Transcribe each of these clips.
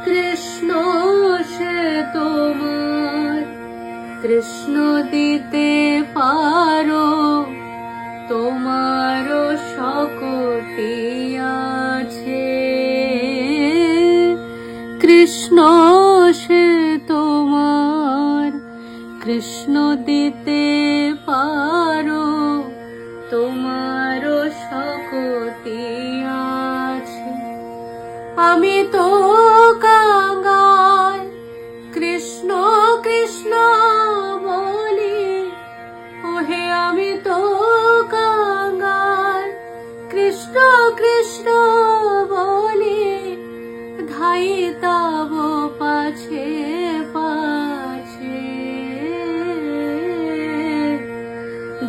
কৃষ্ণ সে তোমার, কৃষ্ণ দিতে পারো, তোমারও শক্তি আছে। কৃষ্ণ সে তোমার, কৃষ্ণ দিতে পারো, তোমারও শক্তি আছে। আমি তো কাঙ্গাল, কৃষ্ণ কৃষ্ণ বলি, ওহে আমি তো কাঙ্গাল, কৃষ্ণ কৃষ্ণ বলি, ধাই তব পাছে পাছে,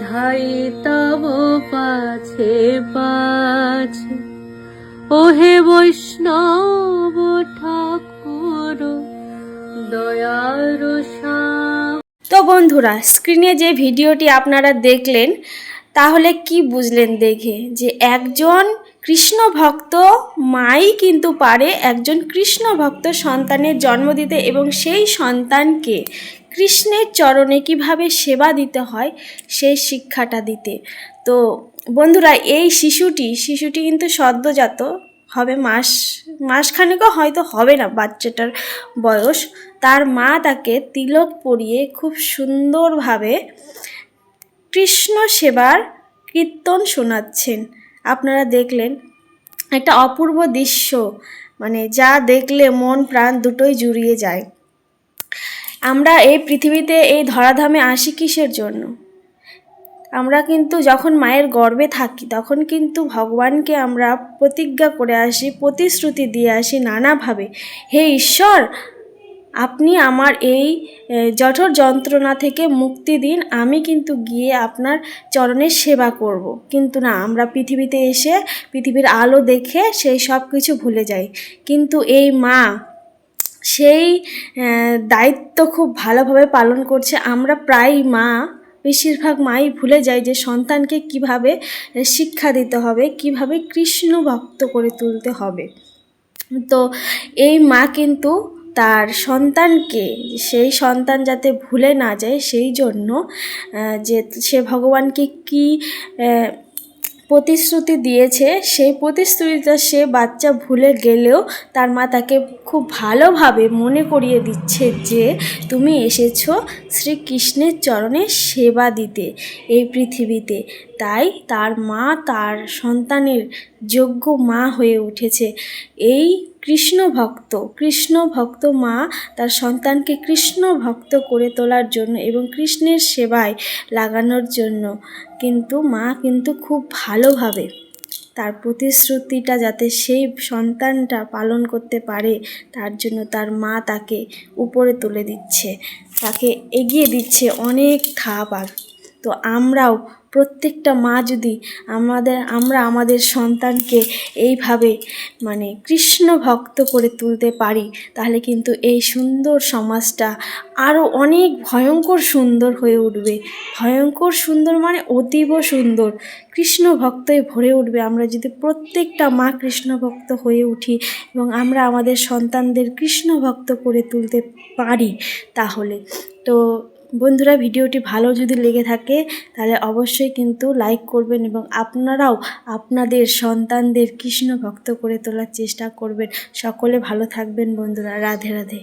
ধাই তব পাছে পাছে। ওহে বৈষ্ণব ঠাকুর দয়ার সাম। তো বন্ধুরা, স্ক্রিনে যে ভিডিওটি আপনারা দেখলেন, তাহলে কি বুঝলেন দেখে? যে একজন কৃষ্ণ ভক্ত মাই কিন্তু পারে একজন কৃষ্ণ ভক্ত সন্তানের জন্ম দিতে এবং সেই সন্তানকে কৃষ্ণের চরণে কিভাবে সেবা দিতে হয় সেই শিক্ষাটা দিতে। তো বন্ধুরা, এই শিশুটি কিন্তু সদ্যজাত, হবে মাসখানেকও হয়তো হবে না বাচ্চাটার বয়স। তার মা তাকে তিলক পরিয়ে খুব সুন্দরভাবে কৃষ্ণ সেবার কীর্তন শোনাচ্ছেন। আপনারা দেখলেন একটা অপূর্ব দৃশ্য, মানে যা দেখলে মন প্রাণ দুটোই জুড়িয়ে যায়। আমরা এই পৃথিবীতে এই ধরাধামে আসি কিসের জন্য? আমরা কিন্তু যখন মায়ের গর্ভে থাকি তখন কিন্তু ভগবানকে আমরা প্রতিজ্ঞা করে আসি, প্রতিশ্রুতি দিয়ে আসি নানাভাবে, হে ঈশ্বর, আপনি আমার এই জঠর যন্ত্রণা থেকে মুক্তি দিন, আমি কিন্তু গিয়ে আপনার চরণের সেবা করব। কিন্তু না, আমরা পৃথিবীতে এসে পৃথিবীর আলো দেখে সেই সব কিছু ভুলে যাই। কিন্তু এই মা সেই দায়িত্ব খুব ভালোভাবে পালন করছে। আমরা প্রায় বেশিরভাগ মাই ভুলে যায় যে সন্তানকে কিভাবে শিক্ষা দিতে হবে, কিভাবে কৃষ্ণ ভক্ত করে তুলতে হবে। তো এই মা কিন্তু তার সন্তানকে, সেই সন্তান যাতে ভুলে না যায় সেই জন্য যে সে ভগবানকে কি প্রতিশ্রুতি দিয়েছে, সেই প্রতিশ্রুতিটা সে বাচ্চা ভুলে গেলেও তার মা তাকে খুব ভালোভাবে মনে করিয়ে দিচ্ছে যে তুমি এসেছো শ্রীকৃষ্ণের চরণে সেবা দিতে এই পৃথিবীতে। তাই তার মা তার সন্তানের যোগ্য মা হয়ে উঠেছে। এই কৃষ্ণ ভক্ত মা তার সন্তানকে কৃষ্ণ ভক্ত করে তোলার জন্য এবং কৃষ্ণের সেবায় লাগানোর জন্য কিন্তু মা কিন্তু খুব ভালোভাবে তার প্রতিশ্রুতিটা যাতে সেই সন্তানটা পালন করতে পারে তার জন্য তার মা তাকে উপরে তুলে দিচ্ছে, তাকে এগিয়ে দিচ্ছে অনেক ধাপ। আর তো আমরাও প্রত্যেকটা মা যদি আমরা আমাদের সন্তানকে এইভাবে মানে কৃষ্ণ ভক্ত করে তুলতে পারি, তাহলে কিন্তু এই সুন্দর সমাজটা আরও অনেক ভয়ঙ্কর সুন্দর হয়ে উঠবে। ভয়ঙ্কর সুন্দর মানে অতীব সুন্দর, কৃষ্ণ ভক্তই ভরে উঠবে। আমরা যদি প্রত্যেকটা মা কৃষ্ণ ভক্ত হয়ে উঠি এবং আমরা আমাদের সন্তানদের কৃষ্ণ ভক্ত করে তুলতে পারি, তাহলে তো বন্ধুরা, ভিডিওটি ভালো যদি লেগে থাকে তাহলে অবশ্যই কিন্তু লাইক করবেন এবং আপনারাও আপনাদের সন্তানদের কৃষ্ণ ভক্ত করে তোলার চেষ্টা করবেন। সকলে ভালো থাকবেন বন্ধুরা। রাধে রাধে।